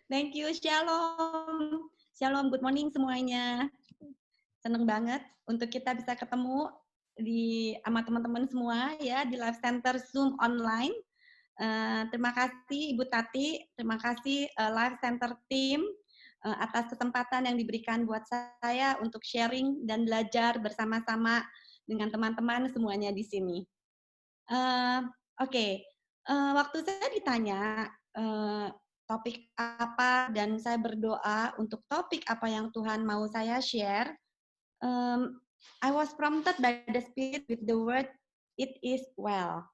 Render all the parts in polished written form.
Thank you, Shalom. Shalom, good morning semuanya. Seneng banget untuk kita bisa ketemu sama teman-teman semua ya di Live Center Zoom online. Terima kasih Ibu Tati, terima kasih Live Center Team atas kesempatan yang diberikan buat saya untuk sharing dan belajar bersama-sama dengan teman-teman semuanya di sini. Oke, waktu saya ditanya topik apa dan saya berdoa untuk topik apa yang Tuhan mau saya share, I was prompted by the Spirit with the word "it is well".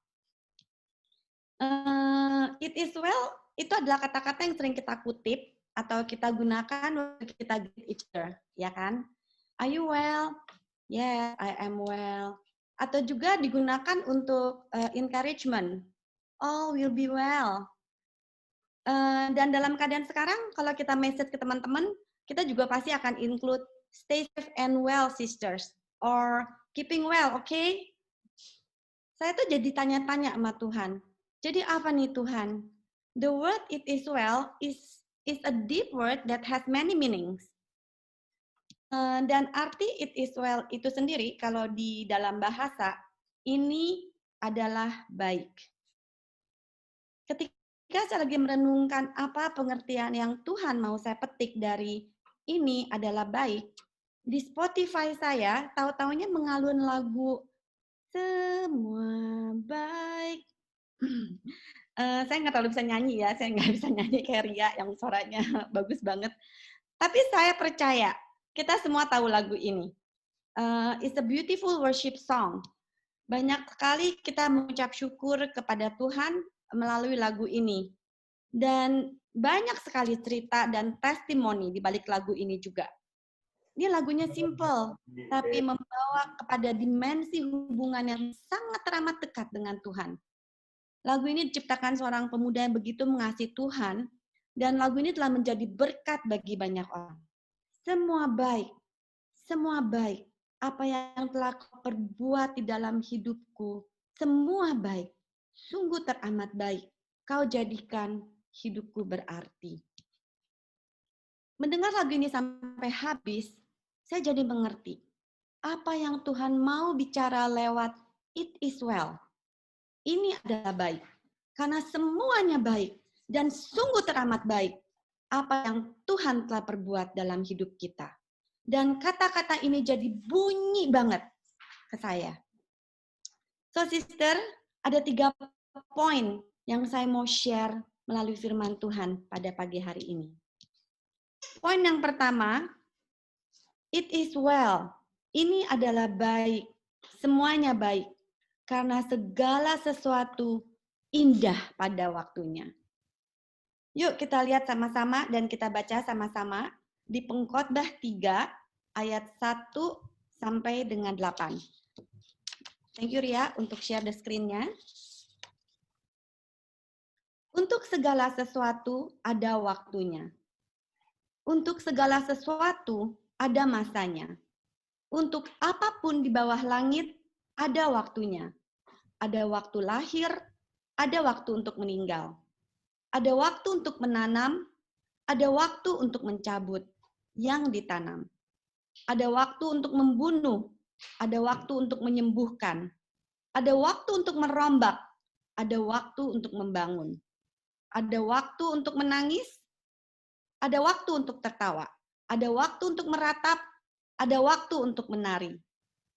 It is well itu adalah kata-kata yang sering kita kutip atau kita gunakan waktu kita greet each other, ya kan? Are you well? Yes, I am well. Atau juga digunakan untuk encouragement. All will be well. Dan dalam keadaan sekarang, kalau kita message ke teman-teman, kita juga pasti akan include stay safe and well, sisters, or keeping well, okay? Saya tuh jadi tanya-tanya sama Tuhan. Jadi apa nih Tuhan? The word "it is well" is a deep word that has many meanings. Dan arti "it is well" itu sendiri, kalau di dalam bahasa, ini adalah baik. Ketika saya lagi merenungkan apa pengertian yang Tuhan mau saya petik dari ini adalah baik, di Spotify saya tahu-taunya mengalun lagu Semua Baik. Saya nggak terlalu bisa nyanyi ya, saya nggak bisa nyanyi kayak Ria yang suaranya bagus banget. Tapi saya percaya, kita semua tahu lagu ini. It's a beautiful worship song. Banyak sekali kita mengucap syukur kepada Tuhan melalui lagu ini. Dan banyak sekali cerita dan testimoni di balik lagu ini juga. Ini lagunya simple, tapi membawa kepada dimensi hubungan yang sangat teramat dekat dengan Tuhan. Lagu ini diciptakan seorang pemuda yang begitu mengasihi Tuhan, dan lagu ini telah menjadi berkat bagi banyak orang. Semua baik, semua baik. Apa yang telah kau perbuat di dalam hidupku, semua baik. Sungguh teramat baik. Kau jadikan hidupku berarti. Mendengar lagu ini sampai habis, saya jadi mengerti apa yang Tuhan mau bicara lewat "it is well". Ini adalah baik, karena semuanya baik dan sungguh teramat baik apa yang Tuhan telah perbuat dalam hidup kita. Dan kata-kata ini jadi bunyi banget ke saya. So sister, ada 3 poin yang saya mau share melalui firman Tuhan pada pagi hari ini. Poin yang pertama, it is well. Ini adalah baik, semuanya baik. Karena segala sesuatu indah pada waktunya. Yuk kita lihat sama-sama dan kita baca sama-sama di Pengkhotbah 3 ayat 1 sampai dengan 8. Thank you Ria untuk share the screen-nya. Untuk segala sesuatu ada waktunya. Untuk segala sesuatu ada masanya. Untuk apapun di bawah langit ada waktunya. Ada waktu lahir, ada waktu untuk meninggal. Ada waktu untuk menanam, ada waktu untuk mencabut yang ditanam. Ada waktu untuk membunuh, ada waktu untuk menyembuhkan. Ada waktu untuk merombak, ada waktu untuk membangun. Ada waktu untuk menangis, ada waktu untuk tertawa. Ada waktu untuk meratap, ada waktu untuk menari.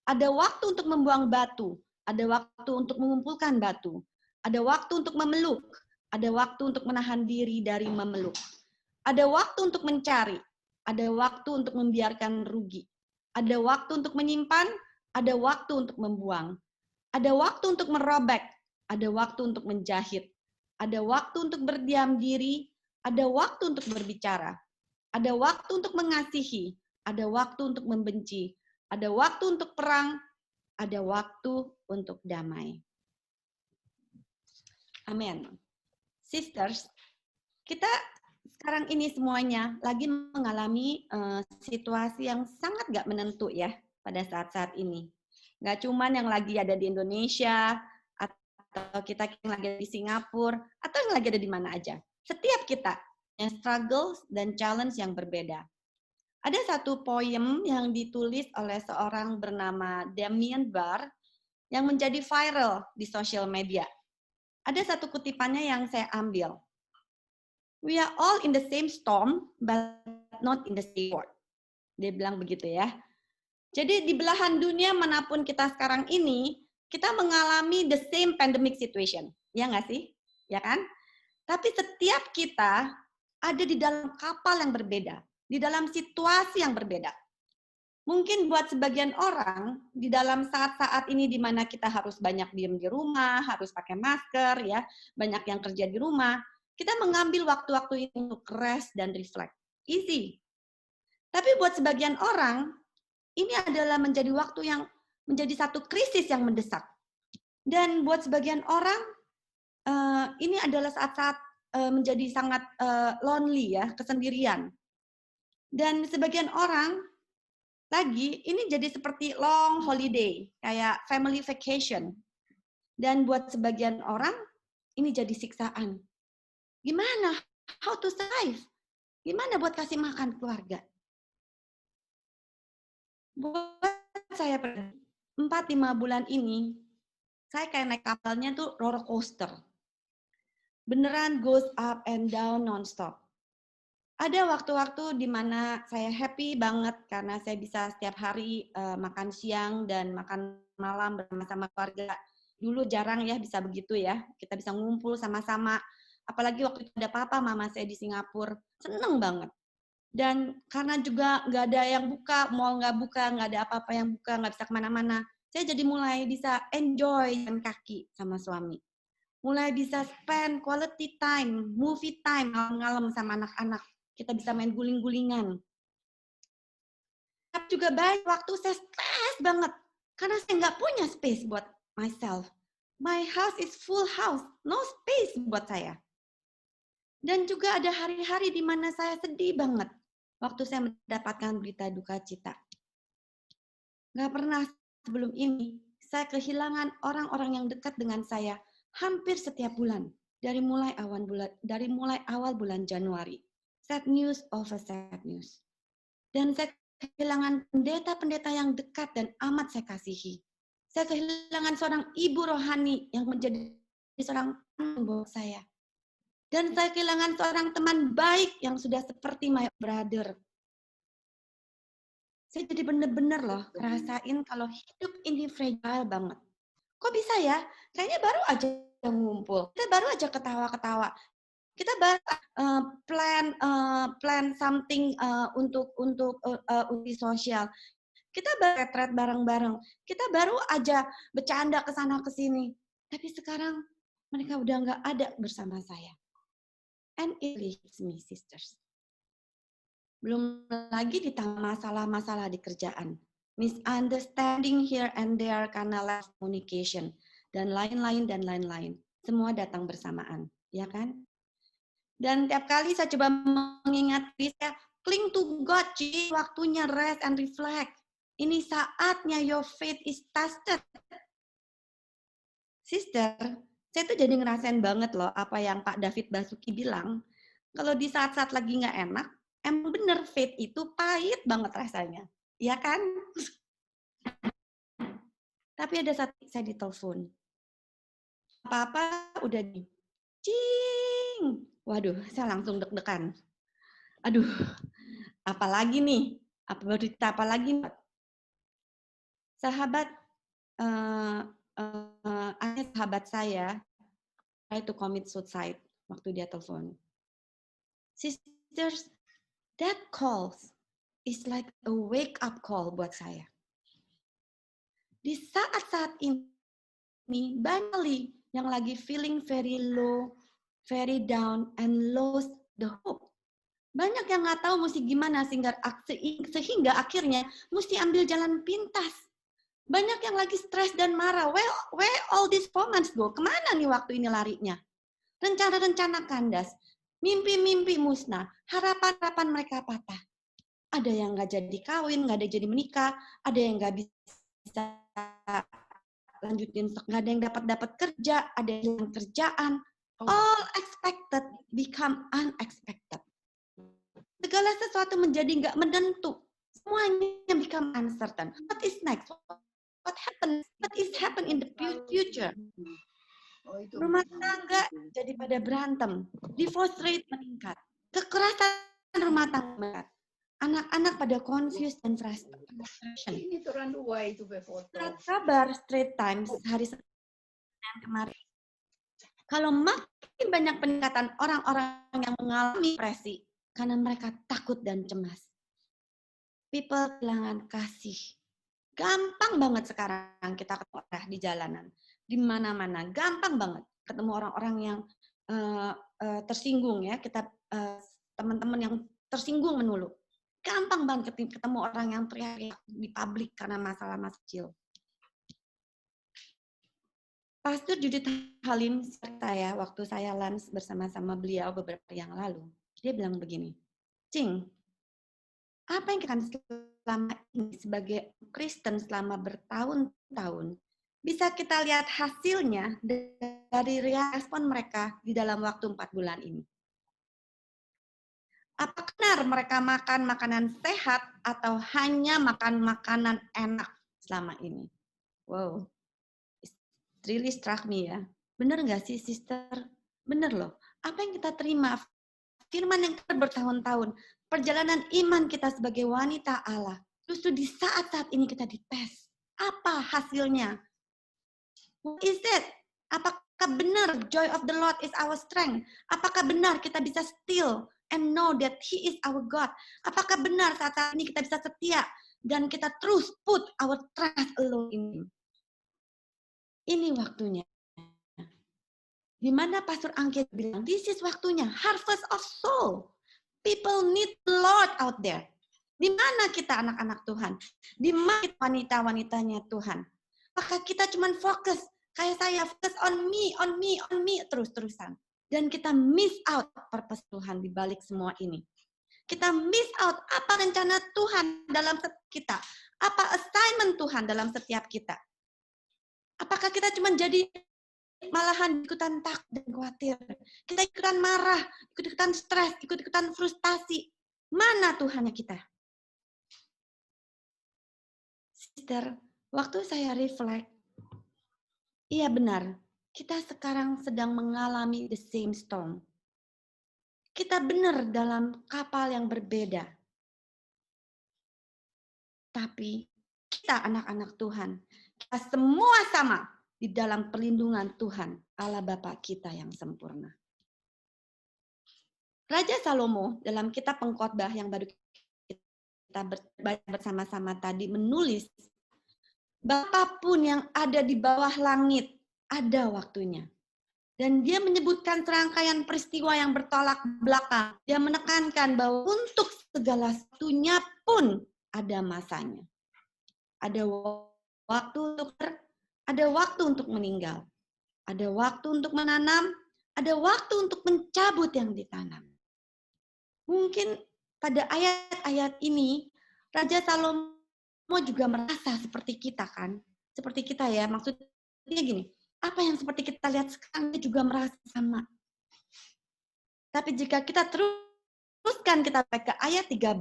Ada waktu untuk membuang batu, ada waktu untuk mengumpulkan batu. Ada waktu untuk memeluk, ada waktu untuk menahan diri dari memeluk. Ada waktu untuk mencari, ada waktu untuk membiarkan rugi. Ada waktu untuk menyimpan, ada waktu untuk membuang. Ada waktu untuk merobek, ada waktu untuk menjahit. Ada waktu untuk berdiam diri, ada waktu untuk berbicara. Ada waktu untuk mengasihi, ada waktu untuk membenci. Ada waktu untuk perang, ada waktu untuk damai. Amin. Sisters, kita sekarang ini semuanya lagi mengalami situasi yang sangat gak menentu ya pada saat-saat ini. Gak cuman yang lagi ada di Indonesia, atau kita yang lagi ada di Singapura, atau yang lagi ada di mana aja. Setiap kita struggles dan challenge yang berbeda. Ada satu poem yang ditulis oleh seorang bernama Damien Barr yang menjadi viral di sosial media. Ada satu kutipannya yang saya ambil. We are all in the same storm, but not in the same boat. Dia bilang begitu ya. Jadi di belahan dunia manapun kita sekarang ini, kita mengalami the same pandemic situation. Ya nggak sih? Ya kan? Tapi setiap kita ada di dalam kapal yang berbeda, di dalam situasi yang berbeda. Mungkin buat sebagian orang, di dalam saat-saat ini di mana kita harus banyak diem di rumah, harus pakai masker, ya, banyak yang kerja di rumah, kita mengambil waktu-waktu ini untuk rest dan reflect. Easy. Tapi buat sebagian orang, ini adalah menjadi waktu yang menjadi satu krisis yang mendesak. Dan buat sebagian orang, ini adalah saat-saat menjadi sangat lonely ya, kesendirian. Dan sebagian orang lagi ini jadi seperti long holiday, kayak family vacation. Dan buat sebagian orang ini jadi siksaan. Gimana? How to survive? Gimana buat kasih makan keluarga? Buat saya 4-5 bulan ini, saya kayak naik kapalnya tuh roller coaster. Beneran goes up and down non-stop. Ada waktu-waktu di mana saya happy banget karena saya bisa setiap hari makan siang dan makan malam bersama keluarga. Dulu jarang ya bisa begitu ya, kita bisa ngumpul sama-sama. Apalagi waktu itu ada papa mama saya di Singapura, seneng banget. Dan karena juga nggak ada yang buka, mall nggak buka, nggak ada apa-apa yang buka, nggak bisa kemana-mana. Saya jadi mulai bisa enjoy jalan kaki sama suami. Mulai bisa spend quality time, movie time, malam-malam sama anak-anak. Kita bisa main guling-gulingan. Tapi juga banyak waktu saya stres banget. Karena saya nggak punya space buat myself. My house is full house, no space buat saya. Dan juga ada hari-hari di mana saya sedih banget. Waktu saya mendapatkan berita duka cita. Nggak pernah sebelum ini, saya kehilangan orang-orang yang dekat dengan saya hampir setiap bulan. Dari mulai awal bulan Januari. Sad news over sad news. Dan saya kehilangan pendeta-pendeta yang dekat dan amat saya kasihi. Saya kehilangan seorang ibu rohani yang menjadi seorang teman buat saya. Dan saya kehilangan seorang teman baik yang sudah seperti my brother. Saya jadi benar-benar loh ngerasain kalau hidup ini fragile banget. Kok bisa ya? Kayaknya baru aja ngumpul. Kita baru aja ketawa-ketawa. Kita baru plan something untuk uji sosial. Kita retret bareng-bareng. Kita baru aja bercanda ke sana ke sini. Tapi sekarang mereka udah nggak ada bersama saya. And it leaves me, sisters. Belum lagi ditambah masalah-masalah di kerjaan. Misunderstanding here and there karena lack of communication. Dan lain-lain dan lain-lain. Semua datang bersamaan. Ya kan? Dan tiap kali saya coba mengingat diri saya, cling to God, waktunya rest and reflect. Ini saatnya your faith is tested. Sister, saya tuh jadi ngerasain banget loh apa yang Pak David Basuki bilang. Kalau di saat-saat lagi nggak enak, emang bener faith itu pahit banget rasanya. Iya kan? Tapi ada saat saya ditelepon. Apa-apa udah di cing. Waduh, saya langsung deg-degan. Aduh, apalagi nih? Berita apa lagi? Sahabat, ada sahabat saya try to commit suicide waktu dia telepon. Sisters, that calls is like a wake up call buat saya. Di saat-saat ini banyak yang lagi feeling very low, very down, and lost the hope. Banyak yang nggak tahu mesti gimana sehingga akhirnya mesti ambil jalan pintas. Banyak yang lagi stres dan marah. Where all these moments go? Kemana nih waktu ini larinya? Rencana-rencana kandas. Mimpi-mimpi musnah. Harapan-harapan mereka patah. Ada yang nggak jadi kawin, nggak ada jadi menikah. Ada yang nggak bisa lanjutin, nggak ada yang dapat kerja. Ada yang kerjaan. All expected become unexpected. Segala sesuatu menjadi nggak menentu. Semuanya become uncertain. What is next? What happen? What is happen in the future? Rumah tangga jadi pada berantem. Divorce rate meningkat. Kekerasan rumah tangga meningkat. Anak-anak pada confused dan frustration. Ini orang dua itu berfoto. Surat kabar Straits Times hari Senin kemarin. Kalau makin banyak peningkatan orang-orang yang mengalami depresi karena mereka takut dan cemas. People kehilangan kasih. Gampang banget sekarang kita ketemu orang di jalanan, di mana-mana, gampang banget ketemu orang-orang yang tersinggung ya, kita teman-teman yang tersinggung melulu. Gampang banget ketemu orang yang teriak di publik karena masalah-masalah kecil. Pastor Judith Halim saya waktu saya lunch bersama-sama beliau beberapa hari yang lalu, dia bilang begini, Cing, apa yang kita selama ini sebagai Kristen selama bertahun-tahun, bisa kita lihat hasilnya dari respon mereka di dalam waktu 4 bulan ini. Apa benar mereka makan makanan sehat atau hanya makan makanan enak selama ini? Wow, it really struck me ya. Benar nggak sih, sister? Benar loh. Apa yang kita terima, firman yang kita bertahun-tahun, perjalanan iman kita sebagai wanita Allah, justru di saat-saat ini kita dites. Apa hasilnya? What is it? Apakah benar joy of the Lord is our strength? Apakah benar kita bisa still and know that He is our God? Apakah benar saat ini kita bisa setia dan kita terus put our trust alone in Him? Ini waktunya. Di mana Pastor Angkit bilang, this is waktunya, harvest of soul. People need the Lord out there. Di mana kita anak-anak Tuhan? Di mana wanita-wanitanya Tuhan? Apakah kita cuma fokus, kayak saya, fokus on me, terus-terusan. Dan kita miss out purpose Tuhan di balik semua ini. Kita miss out apa rencana Tuhan dalam setiap kita. Apa assignment Tuhan dalam setiap kita. Apakah kita cuma jadi malahan ikutan takut dan khawatir. Kita ikutan marah, ikutan stres, ikutan frustasi. Mana Tuhannya kita? Sister, waktu saya reflect, iya benar, kita sekarang sedang mengalami the same storm. Kita benar dalam kapal yang berbeda. Tapi kita anak-anak Tuhan, kita semua sama di dalam perlindungan Tuhan, Allah Bapa kita yang sempurna. Raja Salomo dalam kitab Pengkhotbah yang baru kita baca bersama-sama tadi menulis, Bapapun yang ada di bawah langit ada waktunya. Dan dia menyebutkan serangkaian peristiwa yang bertolak belakang. Dia menekankan bahwa untuk segala sesuatunya pun ada masanya. Ada waktu untuk ada waktu untuk meninggal, ada waktu untuk menanam, ada waktu untuk mencabut yang ditanam. Mungkin pada ayat-ayat ini, Raja Salomo juga merasa seperti kita kan? Seperti kita ya, maksudnya gini, apa yang seperti kita lihat sekarang dia juga merasa sama. Tapi jika kita teruskan kita ke ayat 13,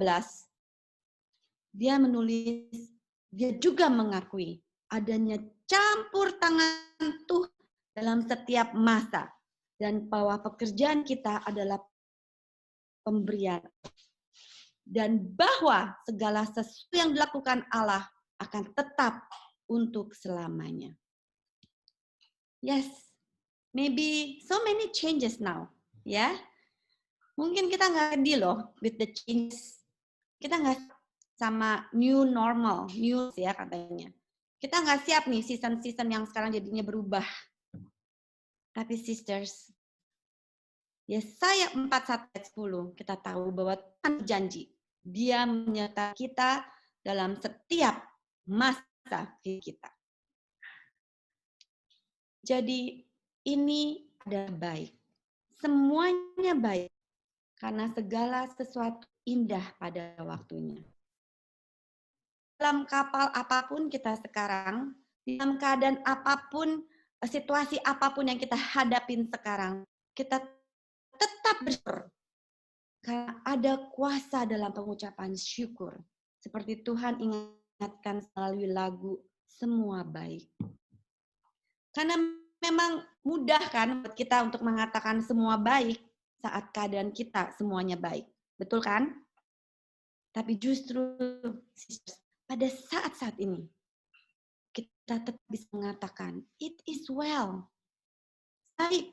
dia menulis, dia juga mengakui adanya campur tangan Tuhan dalam setiap masa. Dan bahwa pekerjaan kita adalah pemberian. Dan bahwa segala sesuatu yang dilakukan Allah akan tetap untuk selamanya. Yes, maybe so many changes now. Ya, mungkin kita nggak ready loh with the changes. Kita nggak sama new normal, new ya katanya. Kita nggak siap nih season-season yang sekarang jadinya berubah. Tapi sisters, Yesaya 4:1-10 kita tahu bahwa Tuhan janji, Dia menyertai kita dalam setiap masa kita. Jadi ini adalah baik. Semuanya baik karena segala sesuatu indah pada waktunya. Dalam kapal apapun kita sekarang, dalam keadaan apapun, situasi apapun yang kita hadapin sekarang, kita tetap bersyukur. Karena ada kuasa dalam pengucapan syukur. Seperti Tuhan ingatkan melalui lagu Semua Baik. Karena memang mudah kan buat kita untuk mengatakan semua baik saat keadaan kita semuanya baik. Betul kan? Tapi justru pada saat-saat ini kita tetap bisa mengatakan it is well. Baik.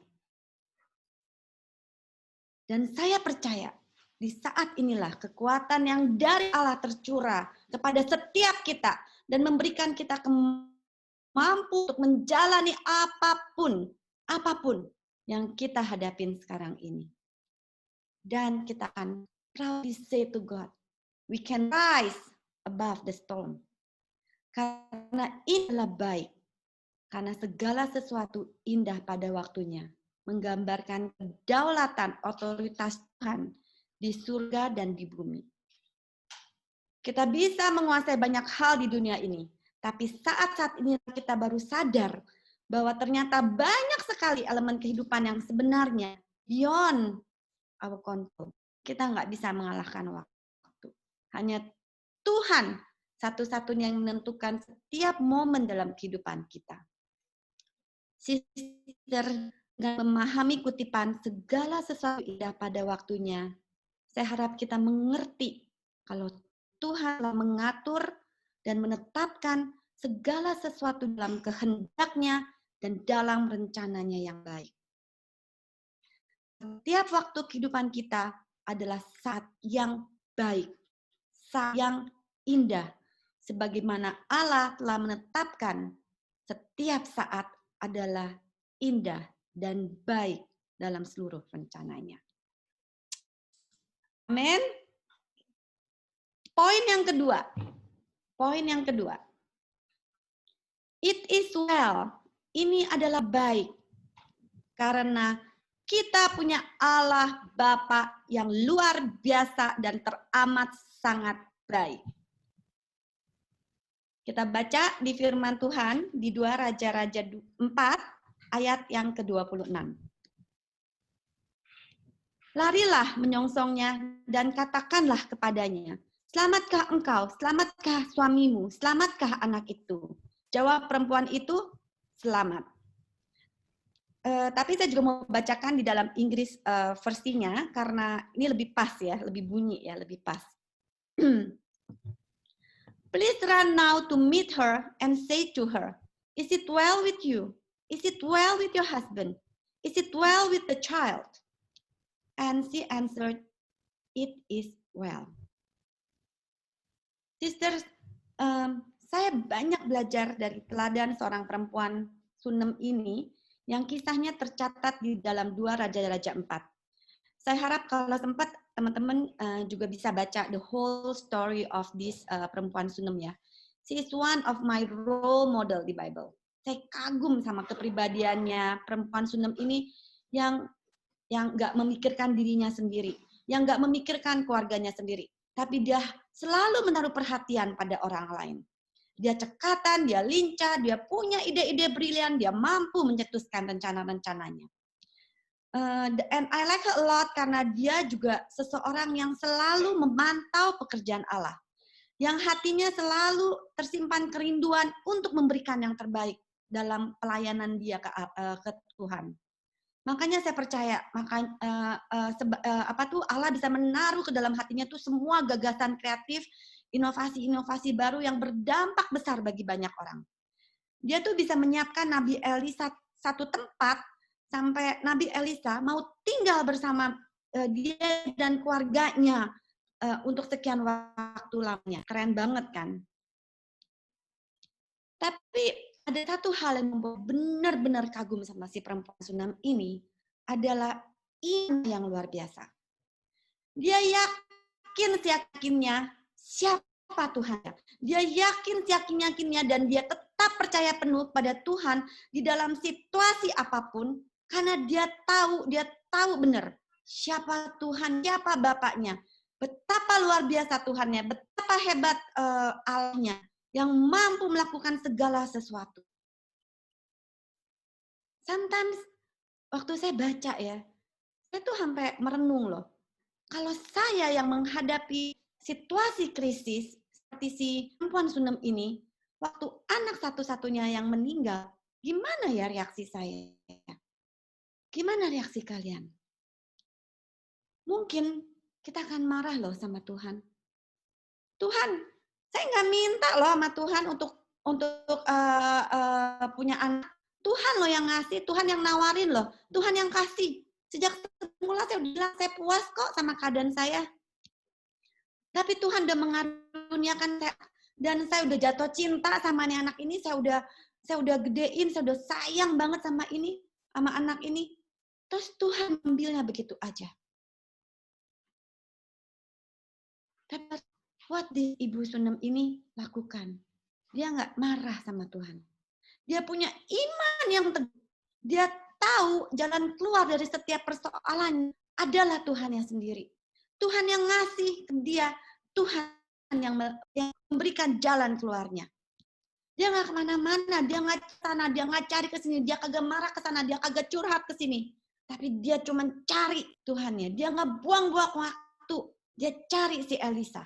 Dan saya percaya di saat inilah kekuatan yang dari Allah tercurah kepada setiap kita dan memberikan kita mampu untuk menjalani apapun yang kita hadapin sekarang ini. Dan kita akan proudly say to God, we can rise above the storm. Karena ini adalah baik. Karena segala sesuatu indah pada waktunya. Menggambarkan kedaulatan otoritas Tuhan di surga dan di bumi. Kita bisa menguasai banyak hal di dunia ini. Tapi saat-saat ini kita baru sadar bahwa ternyata banyak sekali elemen kehidupan yang sebenarnya beyond our control. Kita nggak bisa mengalahkan waktu. Hanya Tuhan satu-satunya yang menentukan setiap momen dalam kehidupan kita. Sister, dengan memahami kutipan segala sesuatu indah pada waktunya, saya harap kita mengerti kalau Tuhan telah mengatur dan menetapkan segala sesuatu dalam kehendaknya dan dalam rencananya yang baik. Setiap waktu kehidupan kita adalah saat yang baik, saat yang indah, sebagaimana Allah telah menetapkan setiap saat adalah indah dan baik dalam seluruh rencananya. Amin. Poin yang kedua. It is well. Ini adalah baik. Karena kita punya Allah Bapa yang luar biasa dan teramat sangat baik. Kita baca di firman Tuhan di 2 Raja-Raja 4 ayat yang ke-26. Larilah menyongsongnya dan katakanlah kepadanya, selamatkah engkau, selamatkah suamimu, selamatkah anak itu? Jawab perempuan itu, selamat. Tapi saya juga mau bacakan di dalam Inggris versinya, karena ini lebih pas ya, lebih bunyi ya, lebih pas. Please run now to meet her and say to her, is it well with you? Is it well with your husband? Is it well with the child? And she answered, it is well. Sisters, saya banyak belajar dari teladan seorang perempuan Sunem ini yang kisahnya tercatat di dalam 2 Raja-Raja 4. Saya harap kalau sempat teman-teman juga bisa baca the whole story of this perempuan Sunem ya. She is one of my role model di Bible. Saya kagum sama kepribadiannya perempuan Sunem ini yang nggak memikirkan dirinya sendiri, yang nggak memikirkan keluarganya sendiri, tapi dia selalu menaruh perhatian pada orang lain. Dia cekatan, dia lincah, dia punya ide-ide brilian, dia mampu mencetuskan rencana-rencananya. And I like her a lot karena dia juga seseorang yang selalu memantau pekerjaan Allah, yang hatinya selalu tersimpan kerinduan untuk memberikan yang terbaik dalam pelayanan dia ke Tuhan. Makanya saya percaya, Allah bisa menaruh ke dalam hatinya tuh semua gagasan kreatif, inovasi-inovasi baru yang berdampak besar bagi banyak orang. Dia tuh bisa menyiapkan Nabi Elisa satu tempat sampai Nabi Elisa mau tinggal bersama dia dan keluarganya untuk sekian waktu lamanya. Keren banget kan? Tapi ada satu hal yang membuat benar-benar kagum sama si perempuan Sunem ini adalah iman yang luar biasa. Dia yakinnya siapa Tuhan. Dia yakinnya dan dia tetap percaya penuh pada Tuhan di dalam situasi apapun karena dia tahu benar siapa Tuhan, siapa Bapaknya. Betapa luar biasa Tuhannya, betapa hebat Allahnya yang mampu melakukan segala sesuatu. Sometimes waktu saya baca ya, saya tuh sampai merenung loh. Kalau saya yang menghadapi situasi krisis seperti si perempuan Sunem ini, waktu anak satu-satunya yang meninggal, gimana ya reaksi saya? Gimana reaksi kalian? Mungkin kita akan marah loh sama Tuhan. Tuhan, saya nggak minta loh sama Tuhan untuk punya anak. Tuhan loh yang ngasih, Tuhan yang nawarin loh, Tuhan yang kasih. Sejak semula saya udah bilang saya puas kok sama keadaan saya. Tapi Tuhan udah mengaruniakan saya dan saya udah jatuh cinta sama nih anak ini, saya udah gedein, saya udah sayang banget sama anak ini. Terus Tuhan ambilnya begitu aja. Tapi what did Ibu Sunem ini lakukan? Dia nggak marah sama Tuhan. Dia punya iman yang teguh. Dia tahu jalan keluar dari setiap persoalan adalah Tuhan yang sendiri. Tuhan yang ngasih ke dia. Tuhan yang memberikan jalan keluarnya. Dia nggak kemana-mana. Dia nggak ke sana. Dia nggak cari ke sini. Dia kagak marah ke sana. Dia kagak curhat ke sini. Tapi dia cuma cari Tuhannya. Dia nggak buang-buang waktu. Dia cari si Elisa.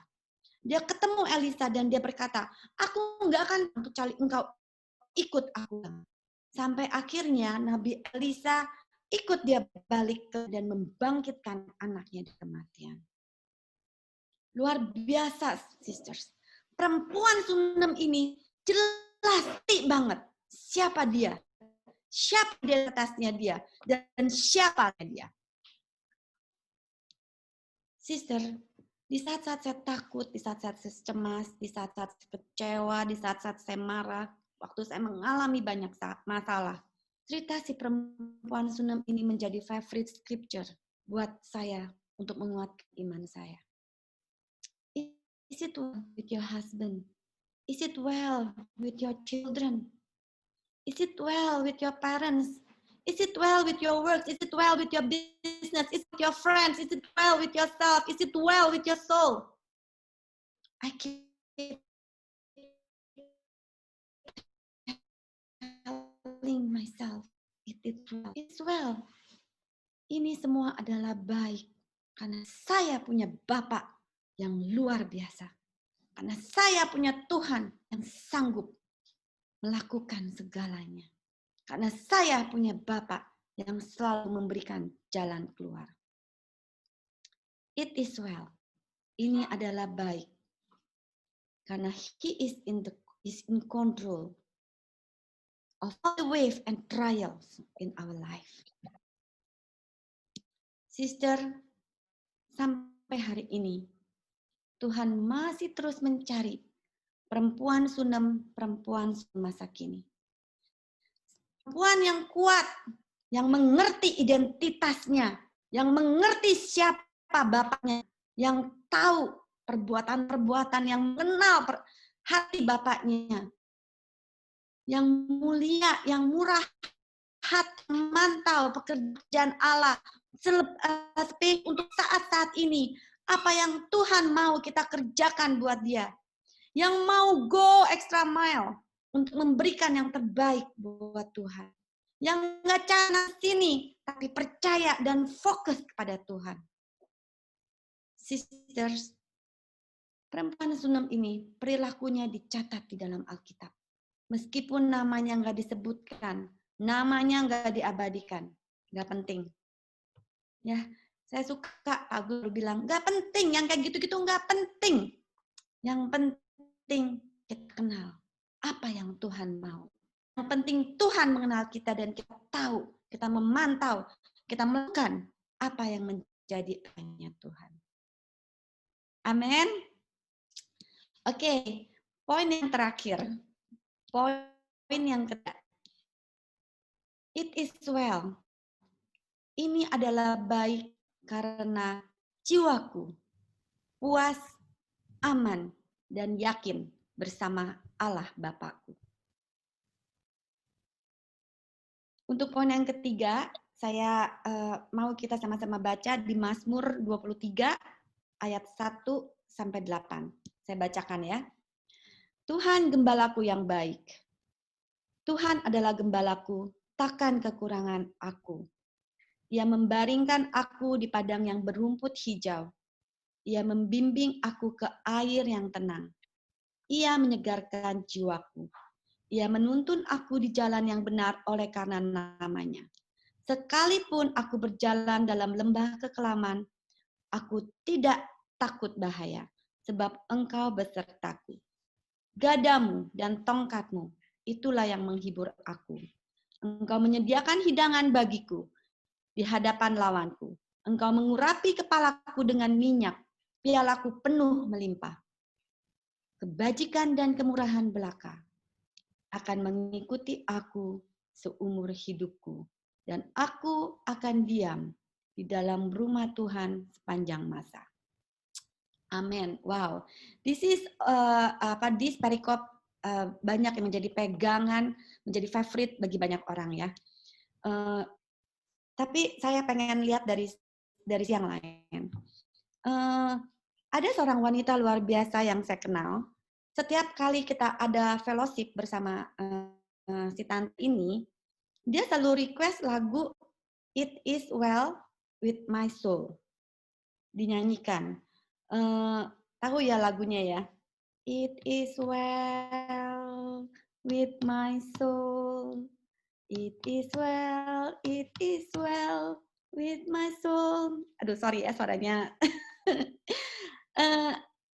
Dia ketemu Elisa dan dia berkata, aku nggak akan cari engkau ikut aku. Sampai akhirnya Nabi Elisa ikut dia balik dan membangkitkan anaknya dari kematian. Luar biasa, sisters. Perempuan Sunem ini jelas banget siapa dia. Siapa di atasnya dia. Dan siapa dia. Sister, di saat-saat saya takut, di saat-saat saya cemas, di saat-saat saya kecewa, di saat-saat saya marah, waktu saya mengalami banyak masalah, cerita si perempuan Sunem ini menjadi favorite scripture buat saya untuk menguatkan iman saya. Is it well with your husband? Is it well with your children? Is it well with your parents? Is it well with your work? Is it well with your business? Is it with your friends? Is it well with yourself? Is it well with your soul? I keep telling myself, it is well. It's well. Ini semua adalah baik. Karena saya punya Bapak yang luar biasa. Karena saya punya Tuhan yang sanggup melakukan segalanya. Karena saya punya Bapak yang selalu memberikan jalan keluar. It is well. Ini adalah baik. Karena He is in control of all the wave and trials in our life. Sister, sampai hari ini, Tuhan masih terus mencari perempuan Sunem masa kini. Perempuan yang kuat, yang mengerti identitasnya, yang mengerti siapa bapaknya, yang tahu perbuatan-perbuatan, yang mengenal hati bapaknya, yang mulia, yang murah hati, mantau pekerjaan Allah, untuk saat-saat ini, apa yang Tuhan mau kita kerjakan buat dia, yang mau go extra mile untuk memberikan yang terbaik buat Tuhan. Yang nggak cana sini, tapi percaya dan fokus kepada Tuhan. Sisters, perempuan Sunem ini perilakunya dicatat di dalam Alkitab. Meskipun namanya nggak disebutkan, namanya nggak diabadikan, nggak penting. Ya, saya suka Pak Guru bilang, nggak penting, yang kayak gitu-gitu nggak penting. Yang penting kita kenal apa yang Tuhan mau. Yang penting Tuhan mengenal kita dan kita tahu, kita memantau, kita melakukan apa yang menjadi hanya Tuhan. Amin. Oke, poin yang terakhir. Poin yang ketiga. It is well. Ini adalah baik karena jiwaku puas, aman, dan yakin bersama Allah Bapakku. Untuk poin yang ketiga, saya mau kita sama-sama baca di Mazmur 23 ayat 1 sampai 8. Saya bacakan ya. Tuhan gembalaku yang baik. Tuhan adalah gembalaku, takkan kekurangan aku. Ia membaringkan aku di padang yang berumput hijau. Ia membimbing aku ke air yang tenang. Ia menyegarkan jiwaku. Ia menuntun aku di jalan yang benar oleh karena namanya. Sekalipun aku berjalan dalam lembah kekelaman, aku tidak takut bahaya, sebab engkau besertaku. Gadamu dan tongkatmu, itulah yang menghibur aku. Engkau menyediakan hidangan bagiku di hadapan lawanku. Engkau mengurapi kepalaku dengan minyak, pialaku penuh melimpah. Kebajikan dan kemurahan belaka akan mengikuti aku seumur hidupku, dan aku akan diam di dalam rumah Tuhan sepanjang masa. Amin. Wow, this perikop banyak yang menjadi pegangan, menjadi favorit bagi banyak orang ya. Tapi saya pengen lihat dari yang lain. Ada seorang wanita luar biasa yang saya kenal. Setiap kali kita ada fellowship bersama si tante ini, dia selalu request lagu It Is Well With My Soul. Dinyanyikan. Tahu ya lagunya ya? It is well with my soul. It is well with my soul. Aduh, sorry ya suaranya.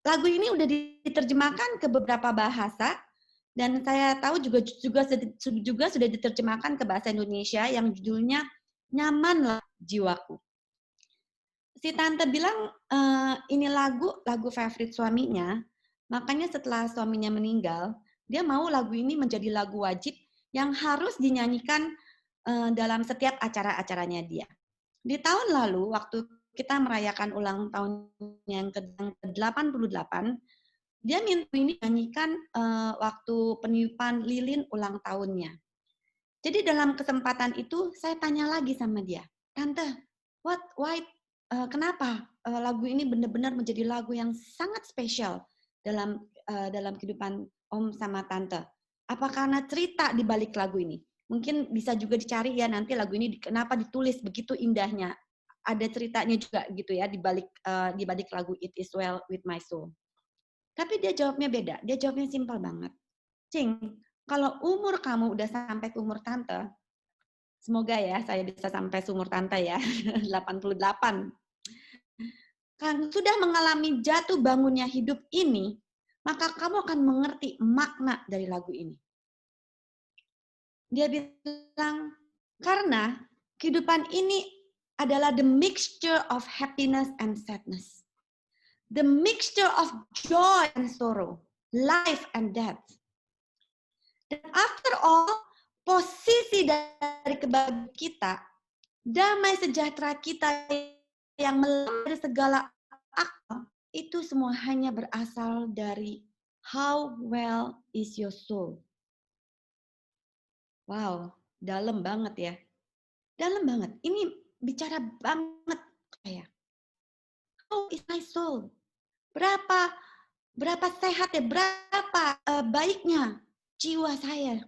Lagu ini udah diterjemahkan ke beberapa bahasa dan saya tahu juga sudah diterjemahkan ke bahasa Indonesia yang judulnya Nyamanlah Jiwaku. Si tante bilang ini lagu favorit suaminya, makanya setelah suaminya meninggal, dia mau lagu ini menjadi lagu wajib yang harus dinyanyikan dalam setiap acara-acaranya dia. Di tahun lalu, waktu kita merayakan ulang tahun yang ke-88, dia minta ini dinyanyikan waktu peniupan lilin ulang tahunnya. Jadi dalam kesempatan itu, saya tanya lagi sama dia, Tante, kenapa lagu ini benar-benar menjadi lagu yang sangat spesial dalam kehidupan Om sama Tante? Apa karena cerita di balik lagu ini? Mungkin bisa juga dicari ya nanti lagu ini kenapa ditulis begitu indahnya. Ada ceritanya juga gitu ya di balik lagu It Is Well With My Soul. Tapi dia jawabnya beda. Dia jawabnya simpel banget. Cing, kalau umur kamu udah sampai ke umur Tante, semoga ya saya bisa sampai seumur Tante ya, 88. Kan sudah mengalami jatuh bangunnya hidup ini, maka kamu akan mengerti makna dari lagu ini. Dia bilang, karena kehidupan ini adalah the mixture of happiness and sadness. The mixture of joy and sorrow, life and death. Dan after all, posisi dari kebahagiaan kita, damai sejahtera kita yang melampaui segala akal, itu semua hanya berasal dari how well is your soul. Wow, dalam banget ya. Dalam banget. Ini bicara banget saya. How is my soul? Berapa sehat ya, berapa baiknya jiwa saya,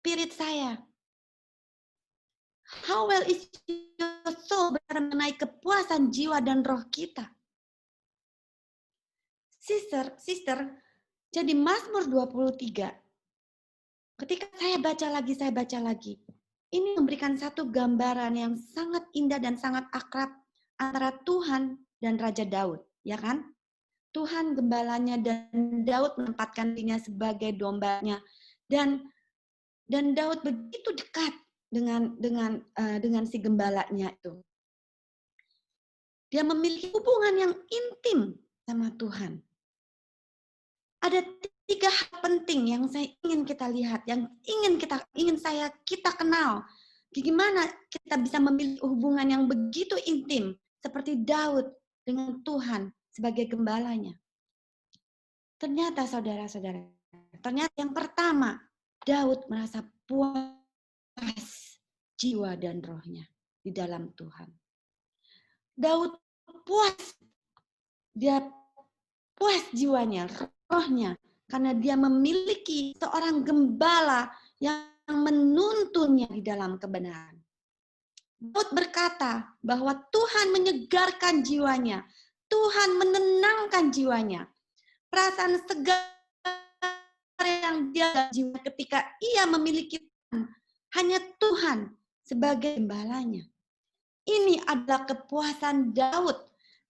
spirit saya. How well is your soul mengenai kepuasan jiwa dan roh kita. Sister, jadi Mazmur 23. Ketika saya baca lagi. Ini memberikan satu gambaran yang sangat indah dan sangat akrab antara Tuhan dan Raja Daud, ya kan? Tuhan gembalanya dan Daud menempatkan dirinya sebagai dombanya dan Daud begitu dekat dengan si gembalanya itu. Dia memiliki hubungan yang intim sama Tuhan. Ada 3 hal penting yang saya ingin kita lihat, yang kita kenal. Gimana kita bisa memiliki hubungan yang begitu intim seperti Daud dengan Tuhan sebagai gembalanya. Ternyata saudara-saudara, yang pertama, Daud merasa puas jiwa dan rohnya di dalam Tuhan. Daud puas, dia puas jiwanya, rohnya, karena dia memiliki seorang gembala yang menuntunnya di dalam kebenaran. Daud berkata bahwa Tuhan menyegarkan jiwanya, Tuhan menenangkan jiwanya. Perasaan segar yang dia dalam jiwa ketika ia memiliki Tuhan, hanya Tuhan sebagai gembalanya. Ini adalah kepuasan Daud,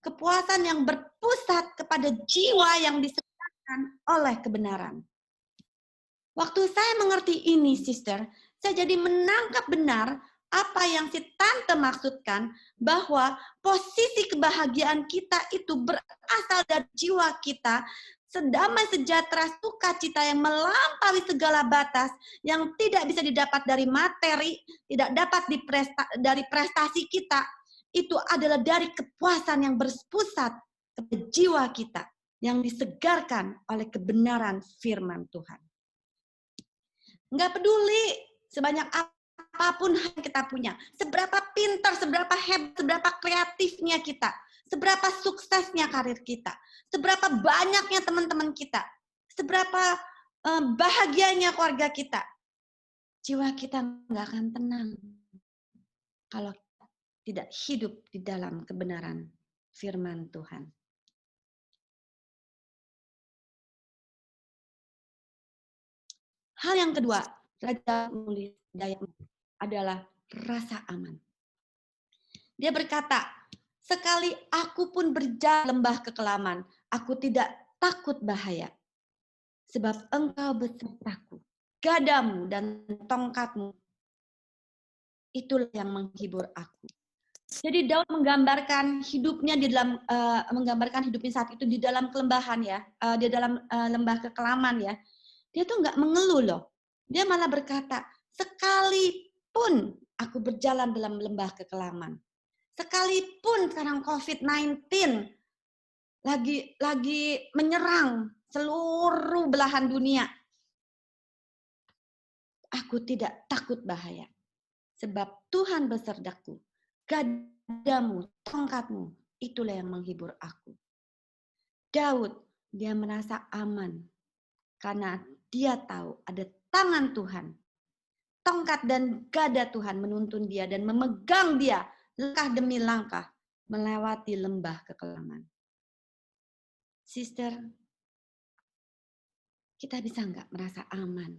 kepuasan yang berpusat kepada jiwa yang disegarkan oleh kebenaran. Waktu saya mengerti ini, sister, saya jadi menangkap benar apa yang si tante maksudkan, bahwa posisi kebahagiaan kita itu berasal dari jiwa kita, sedamai sejahtera sukacita yang melampaui segala batas, yang tidak bisa didapat dari materi, tidak dapat dari prestasi kita, itu adalah dari kepuasan yang berpusat ke jiwa kita, yang disegarkan oleh kebenaran firman Tuhan. Nggak peduli sebanyak apapun yang kita punya, seberapa pintar, seberapa hebat, seberapa kreatifnya kita, seberapa suksesnya karir kita, seberapa banyaknya teman-teman kita, seberapa bahagianya keluarga kita, jiwa kita nggak akan tenang kalau tidak hidup di dalam kebenaran firman Tuhan. Hal yang kedua, Raja menulis Dayak adalah rasa aman. Dia berkata, sekali aku pun berjalan lembah kekelaman, aku tidak takut bahaya. Sebab engkau besertaku, gadamu dan tongkatmu, itulah yang menghibur aku. Jadi Daud menggambarkan hidupnya saat itu di dalam kelembahan ya, di dalam lembah kekelaman ya. Dia tuh nggak mengeluh loh. Dia malah berkata, sekalipun aku berjalan dalam lembah kekelaman, sekalipun sekarang COVID-19 lagi menyerang seluruh belahan dunia, aku tidak takut bahaya. Sebab Tuhan besertaku, gadamu, tongkatmu, itulah yang menghibur aku. Daud, dia merasa aman karena dia tahu ada tangan Tuhan. Tongkat dan gada Tuhan menuntun dia dan memegang dia langkah demi langkah melewati lembah kekelaman. Sister, kita bisa nggak merasa aman?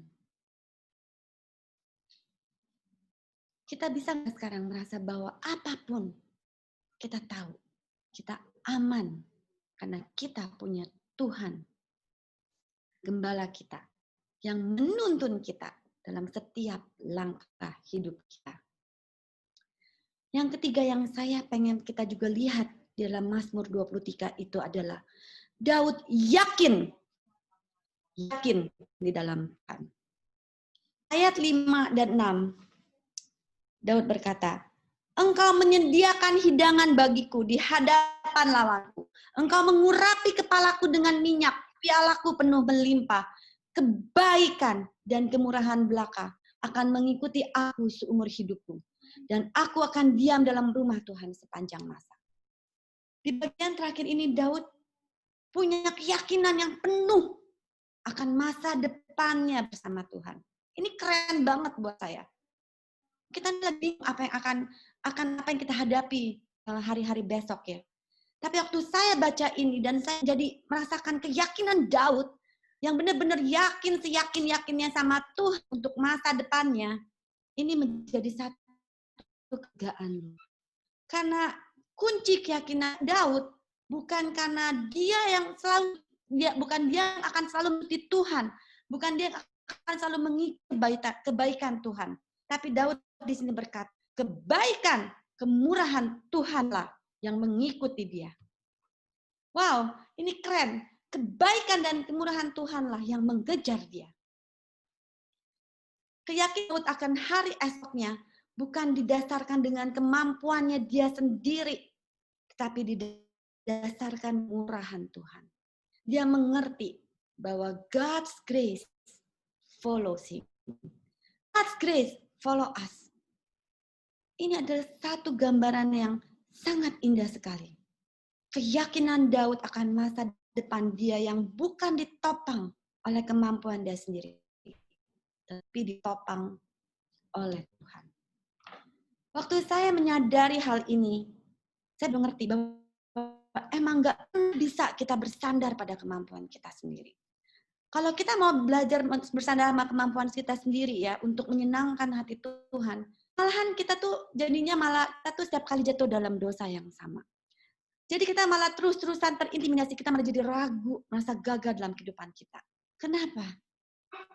Kita bisa nggak sekarang merasa bahwa apapun kita tahu, kita aman karena kita punya Tuhan, gembala kita, yang menuntun kita dalam setiap langkah hidup kita. Yang ketiga yang saya pengen kita juga lihat di dalam Mazmur 23 itu adalah Daud yakin di dalam Tuhan. Ayat 5 dan 6, Daud berkata, Engkau menyediakan hidangan bagiku di hadapan lawanku. Engkau mengurapi kepalaku dengan minyak, pialaku penuh melimpah. Kebaikan dan kemurahan belaka akan mengikuti aku seumur hidupku. Dan aku akan diam dalam rumah Tuhan sepanjang masa. Di bagian terakhir ini Daud punya keyakinan yang penuh akan masa depannya bersama Tuhan. Ini keren banget buat saya. Kita lagi apa yang kita hadapi hari-hari besok ya. Tapi waktu saya baca ini dan saya jadi merasakan keyakinan Daud yang benar-benar yakin seyakin-yakinnya sama Tuhan untuk masa depannya, ini menjadi satu kelegaan. Karena kunci keyakinan Daud bukan karena bukan dia yang akan selalu mengikuti Tuhan, bukan dia yang akan selalu mengikuti kebaikan Tuhan. Tapi Daud di sini berkata, kebaikan, kemurahan Tuhanlah yang mengikuti dia. Wow, ini keren. Kebaikan dan kemurahan Tuhanlah yang mengejar dia. Keyakinan Daud akan hari esoknya bukan didasarkan dengan kemampuannya dia sendiri, tetapi didasarkan murahan Tuhan. Dia mengerti bahwa God's grace follows him. God's grace follow us. Ini adalah satu gambaran yang sangat indah sekali. Keyakinan Daud akan masa depan dia yang bukan ditopang oleh kemampuan dia sendiri, tapi ditopang oleh Tuhan. Waktu saya menyadari hal ini, saya mengerti bahwa emang nggak bisa kita bersandar pada kemampuan kita sendiri. Kalau kita mau belajar bersandar sama kemampuan kita sendiri ya, untuk menyenangkan hati Tuhan, malahan kita tuh jadinya malah kita tuh setiap kali jatuh dalam dosa yang sama. Jadi kita malah terus-terusan terintimidasi, kita malah jadi ragu, merasa gagal dalam kehidupan kita. Kenapa?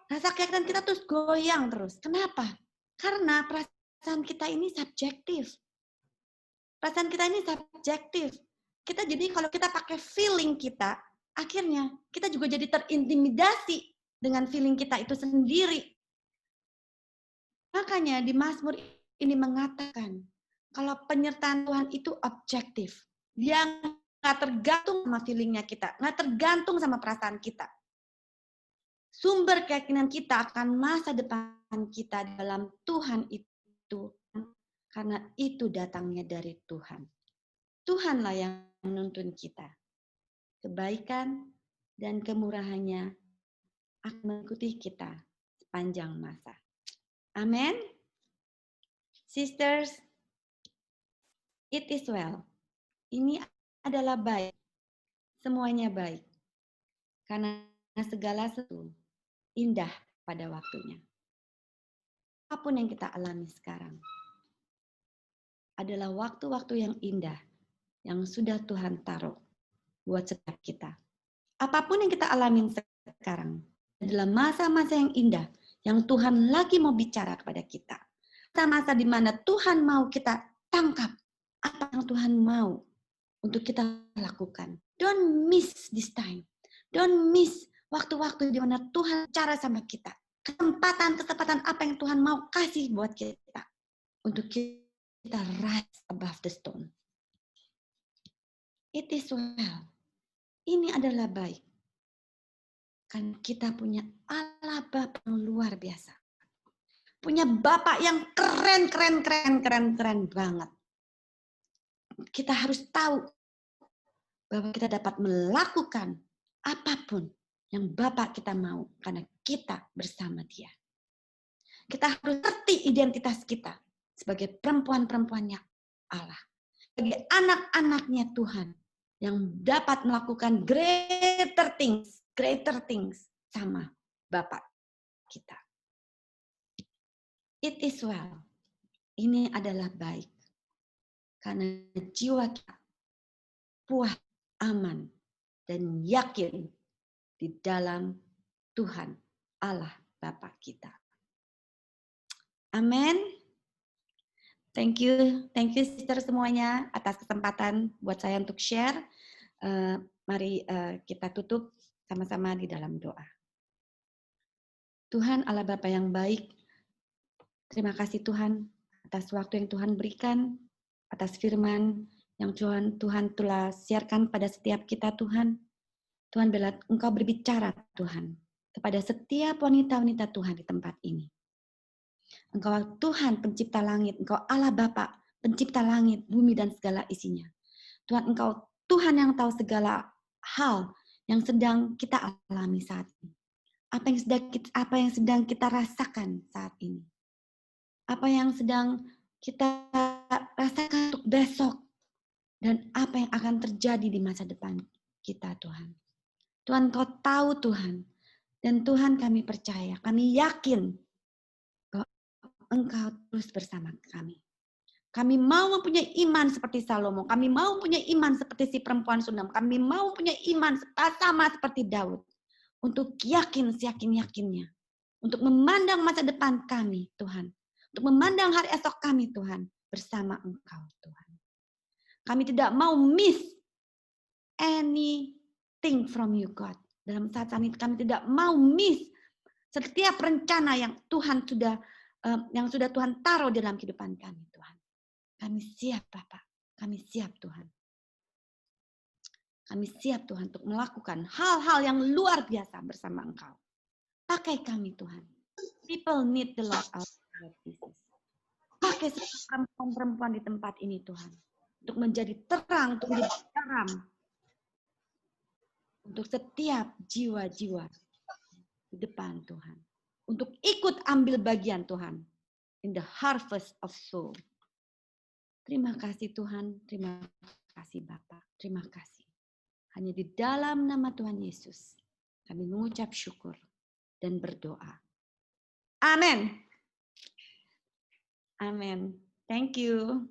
Rasa keyakinan kita terus goyang terus. Kenapa? Karena perasaan kita ini subjektif. Perasaan kita ini subjektif. Kita jadi kalau kita pakai feeling kita, akhirnya kita juga jadi terintimidasi dengan feeling kita itu sendiri. Makanya di Mazmur ini mengatakan, kalau penyertaan Tuhan itu objektif. Dia nggak tergantung sama feelingnya kita, nggak tergantung sama perasaan kita. Sumber keyakinan kita akan masa depan kita dalam Tuhan itu, karena itu datangnya dari Tuhan. Tuhanlah yang menuntun kita. Kebaikan dan kemurahannya akan mengikuti kita sepanjang masa. Amin. Sisters, it is well. Ini adalah baik. Semuanya baik. Karena segala sesuatu indah pada waktunya. Apapun yang kita alami sekarang adalah waktu-waktu yang indah yang sudah Tuhan taruh buat setiap kita. Apapun yang kita alami sekarang adalah masa-masa yang indah yang Tuhan lagi mau bicara kepada kita. Masa-masa di mana Tuhan mau kita tangkap apa yang Tuhan mau untuk kita lakukan. Don't miss this time. Don't miss waktu-waktu di mana Tuhan bicara sama kita. Kesempatan apa yang Tuhan mau kasih buat kita. Untuk kita rise above the stone. It is well. Ini adalah baik. Kan kita punya Allah Bapa yang luar biasa. Punya Bapak yang keren banget. Kita harus tahu bahwa kita dapat melakukan apapun yang Bapak kita mau karena kita bersama Dia. Kita harus ngerti identitas kita sebagai perempuan-perempuannya Allah. Sebagai anak-anaknya Tuhan yang dapat melakukan greater things sama Bapak kita. It is well. Ini adalah baik. Karena jiwa kita puas, aman, dan yakin di dalam Tuhan Allah Bapa kita. Amin. Thank you sister semuanya atas kesempatan buat saya untuk share. Mari kita tutup sama-sama di dalam doa. Tuhan Allah Bapa yang baik, terima kasih Tuhan atas waktu yang Tuhan berikan, atas firman yang Tuhan telah siarkan pada setiap kita Tuhan. Tuhan bila Engkau berbicara Tuhan kepada setiap wanita-wanita Tuhan di tempat ini. Engkau Tuhan pencipta langit, Engkau Allah Bapa pencipta langit, bumi dan segala isinya. Tuhan Engkau Tuhan yang tahu segala hal yang sedang kita alami saat ini. Apa yang sedang kita rasakan saat ini. Apa yang sedang kita rasakan untuk besok. Dan apa yang akan terjadi di masa depan kita Tuhan. Tuhan Kau tahu Tuhan. Dan Tuhan kami percaya, kami yakin bahwa Engkau terus bersama kami. Kami mau mempunyai iman seperti Salomo. Kami mau mempunyai iman seperti si perempuan Sunam. Kami mau mempunyai iman sama seperti Daud. Untuk yakin, seyakin-yakinnya. Untuk memandang masa depan kami, Tuhan. Untuk memandang hari esok kami, Tuhan. Bersama Engkau, Tuhan. Kami tidak mau miss anything from you, God. Dalam saat ini kami tidak mau miss setiap rencana yang Tuhan sudah Tuhan taruh dalam kehidupan kami, Tuhan. Kami siap, Bapak. Kami siap, Tuhan. Kami siap, Tuhan, untuk melakukan hal-hal yang luar biasa bersama Engkau. Pakai kami, Tuhan. People need the Lord our Jesus. Pakai setiap perempuan-perempuan di tempat ini, Tuhan. Untuk menjadi terang, untuk menjadi garam. Untuk setiap jiwa-jiwa di depan, Tuhan. Untuk ikut ambil bagian, Tuhan. In the harvest of soul. Terima kasih Tuhan, terima kasih Bapak, terima kasih. Hanya di dalam nama Tuhan Yesus kami mengucap syukur dan berdoa. Amin. Amin. Thank you.